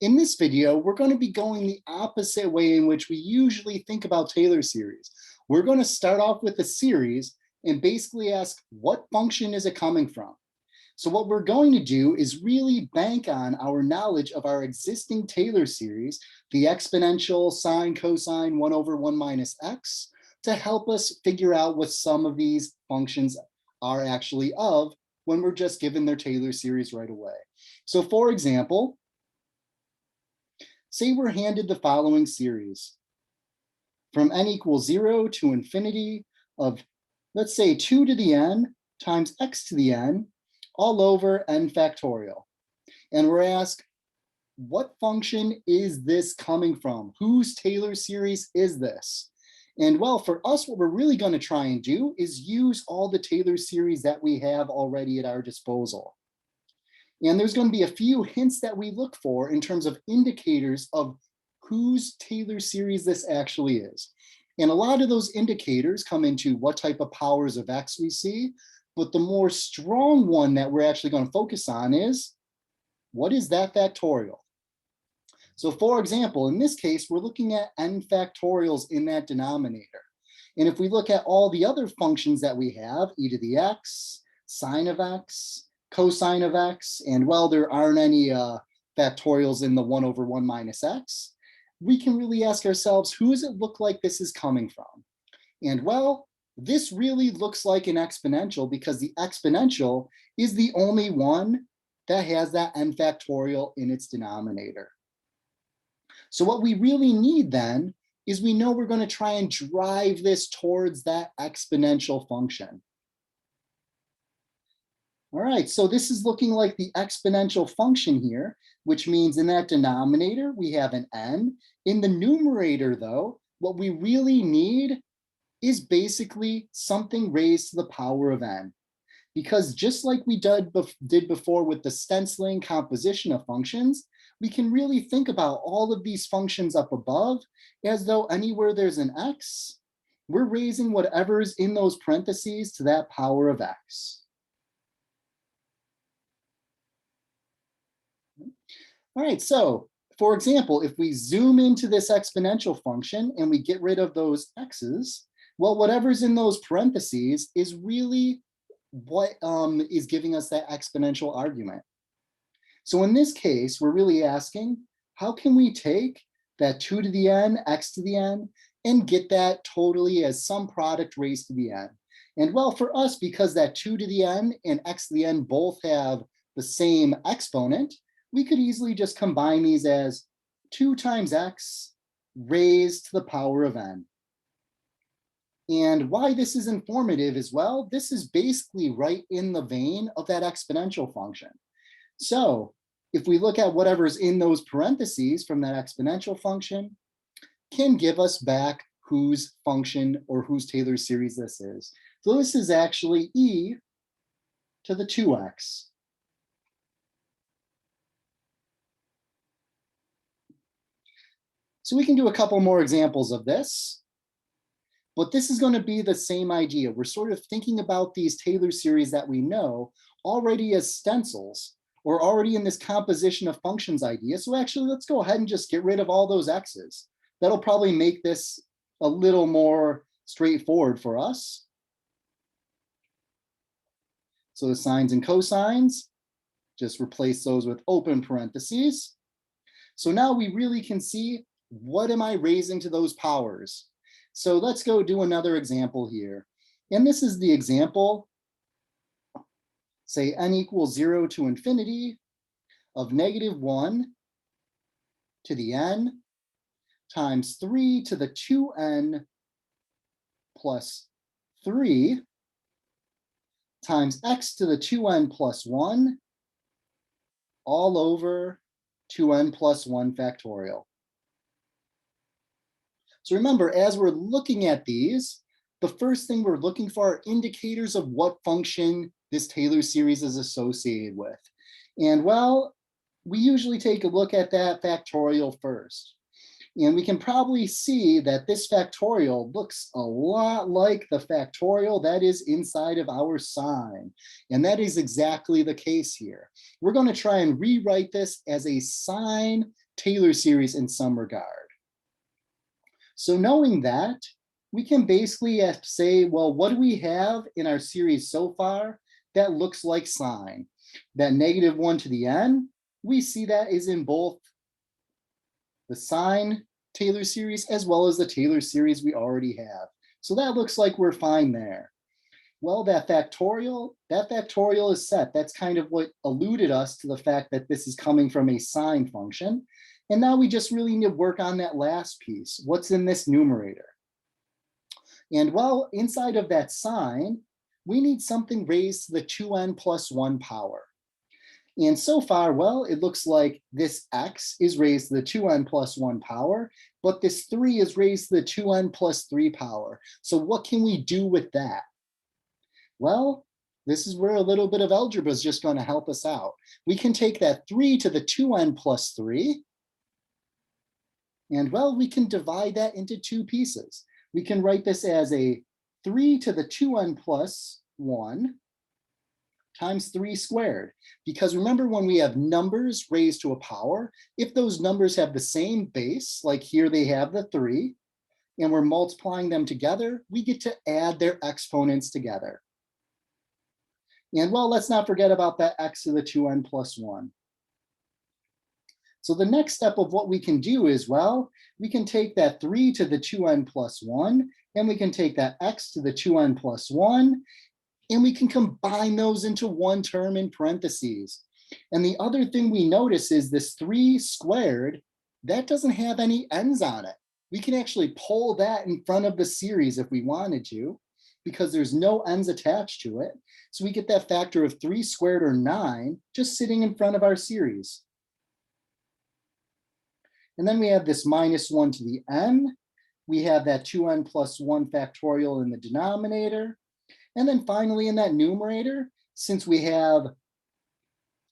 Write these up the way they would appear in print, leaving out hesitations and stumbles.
In this video, we're going to be going the opposite way in which we usually think about Taylor series. We're going to start off with a series and basically ask, what function is it coming from? So what we're going to do is really bank on our knowledge of our existing Taylor series, the exponential sine cosine 1 over 1 minus x, to help us figure out what some of these functions are actually of when we're just given their Taylor series right away. So for example, say we're handed the following series from n equals 0 to infinity of, let's say, 2 to the n times x to the n all over n factorial. And we're asked, what function is this coming from? Whose Taylor series is this? And well, for us, what we're really going to try and do is use all the Taylor series that we have already at our disposal. And there's going to be a few hints that we look for in terms of indicators of whose Taylor series this actually is. And a lot of those indicators come into what type of powers of x we see, but the more strong one that we're actually going to focus on is, what is that factorial? So for example, in this case, we're looking at n factorials in that denominator. And if we look at all the other functions that we have, e to the x, sine of x, cosine of x, and well, there aren't any factorials in the 1 over 1 minus x, we can really ask ourselves, who does it look like this is coming from? And well, this really looks like an exponential because the exponential is the only one that has that n factorial in its denominator. So what we really need then is we know we're going to try and drive this towards that exponential function. All right, so this is looking like the exponential function here, which means in that denominator, we have an n. In the numerator, though, what we really need is basically something raised to the power of n. Because just like we did before with the stenciling composition of functions, we can really think about all of these functions up above as though anywhere there's an x, we're raising whatever's in those parentheses to that power of x. All right, so for example, if we zoom into this exponential function and we get rid of those x's, well, whatever's in those parentheses is really what is giving us that exponential argument. So in this case, we're really asking, how can we take that 2 to the n, x to the n, and get that totally as some product raised to the n? And well, for us, because that 2 to the n and x to the n both have the same exponent, we could easily just combine these as 2 times x raised to the power of n. And why this is informative as well, this is basically right in the vein of that exponential function. So if we look at whatever's in those parentheses from that exponential function, can give us back whose function or whose Taylor series this is. So this is actually e to the 2x. So we can do a couple more examples of this, but this is going to be the same idea. We're sort of thinking about these Taylor series that we know already as stencils, or already in this composition of functions idea. So actually, let's go ahead and just get rid of all those x's. That'll probably make this a little more straightforward for us. So the sines and cosines, just replace those with open parentheses. So now we really can see, what am I raising to those powers? So let's go do another example here. And this is the example, say n equals 0 to infinity of -1 to the n times 3 to the 2n plus 3 times x to the 2n plus 1 all over 2n plus 1 factorial. So remember, as we're looking at these, the first thing we're looking for are indicators of what function this Taylor series is associated with. And well, we usually take a look at that factorial first. And we can probably see that this factorial looks a lot like the factorial that is inside of our sine. And that is exactly the case here. We're going to try and rewrite this as a sine Taylor series in some regard. So knowing that, we can basically say, well, what do we have in our series so far that looks like sine? That -1 to the n, we see that is in both the sine Taylor series as well as the Taylor series we already have. So that looks like we're fine there. Well, that factorial is set. That's kind of what alluded us to the fact that this is coming from a sine function. And now we just really need to work on that last piece. What's in this numerator? And well, inside of that sine, we need something raised to the 2n plus 1 power. And so far, well, it looks like this x is raised to the 2n plus 1 power, but this 3 is raised to the 2n plus 3 power. So what can we do with that? Well, this is where a little bit of algebra is just going to help us out. We can take that 3 to the 2n plus 3, and well, we can divide that into two pieces. We can write this as a 3 to the 2n plus 1 times 3 squared. Because remember, when we have numbers raised to a power, if those numbers have the same base, like here they have the 3, and we're multiplying them together, we get to add their exponents together. And well, let's not forget about that x to the 2n plus 1. So the next step of what we can do is, well, we can take that 3 to the 2n plus 1, and we can take that x to the 2n plus 1, and we can combine those into one term in parentheses. And the other thing we notice is this 3 squared, that doesn't have any n's on it. We can actually pull that in front of the series if we wanted to, because there's no n's attached to it. So we get that factor of 3 squared, or 9, just sitting in front of our series. And then we have this -1 to the n. We have that 2n plus 1 factorial in the denominator. And then finally in that numerator, since we have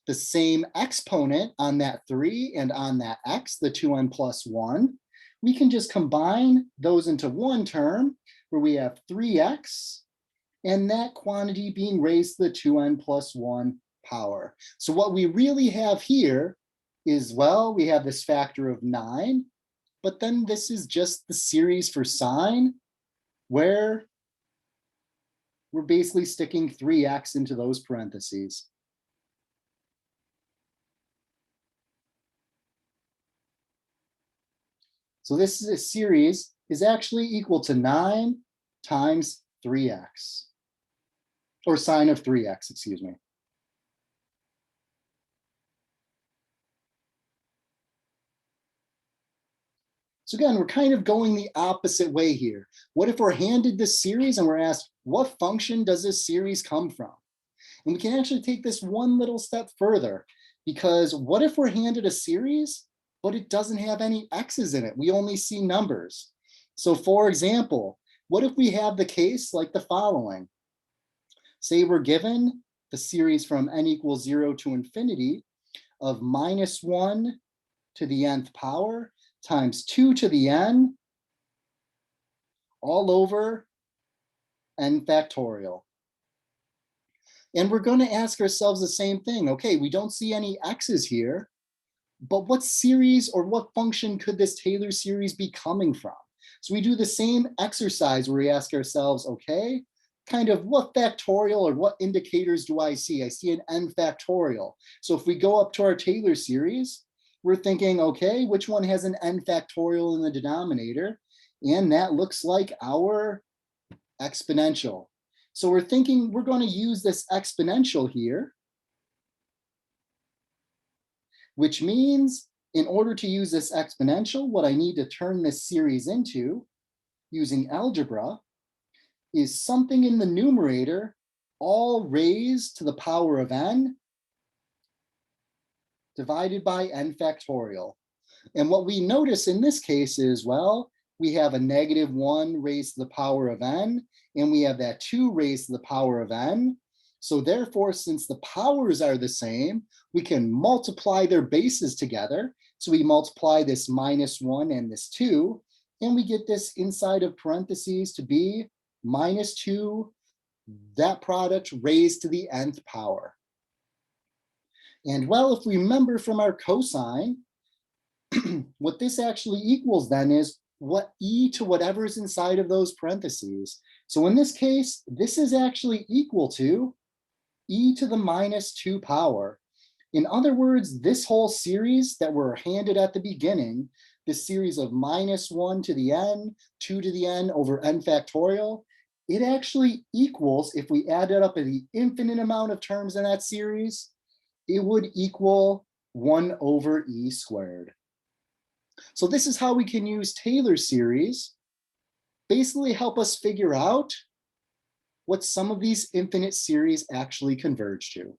the same exponent on that 3 and on that x, the 2n plus 1, we can just combine those into one term where we have 3x and that quantity being raised to the 2n plus 1 power. So what we really have here is, well, we have this factor of 9, but then this is just the series for sine, where we're basically sticking 3x into those parentheses. So this is a series is actually equal to 9 times 3x, or sine of 3x, excuse me. So again, we're kind of going the opposite way here. What if we're handed this series and we're asked, what function does this series come from? And we can actually take this one little step further, because what if we're handed a series, but it doesn't have any x's in it? We only see numbers. So for example, what if we have the case like the following? Say we're given the series from n equals 0 to infinity of -1 to the nth power times 2 to the n all over n factorial. And we're going to ask ourselves the same thing. Okay, we don't see any x's here, but what series or what function could this Taylor series be coming from? So we do the same exercise where we ask ourselves, okay, kind of what factorial or what indicators do I see? I see an n factorial. So if we go up to our Taylor series, we're thinking, okay, which one has an n factorial in the denominator? And that looks like our exponential. So we're thinking we're going to use this exponential here, which means in order to use this exponential, what I need to turn this series into using algebra is something in the numerator all raised to the power of n divided by n factorial. And what we notice in this case is, well, we have a -1 raised to the power of n, and we have that 2 raised to the power of n. So therefore, since the powers are the same, we can multiply their bases together. So we multiply this -1 and this 2, and we get this inside of parentheses to be -2, that product raised to the nth power. And well, if we remember from our cosine, what this actually equals then is what e to whatever's inside of those parentheses. So in this case, this is actually equal to e to the minus 2 power. In other words, this whole series that we're handed at the beginning, this series of -1 to the n, 2 to the n over n factorial, it actually equals, if we added up the infinite amount of terms in that series, it would equal 1 over e squared. So this is how we can use Taylor series, basically help us figure out what some of these infinite series actually converge to.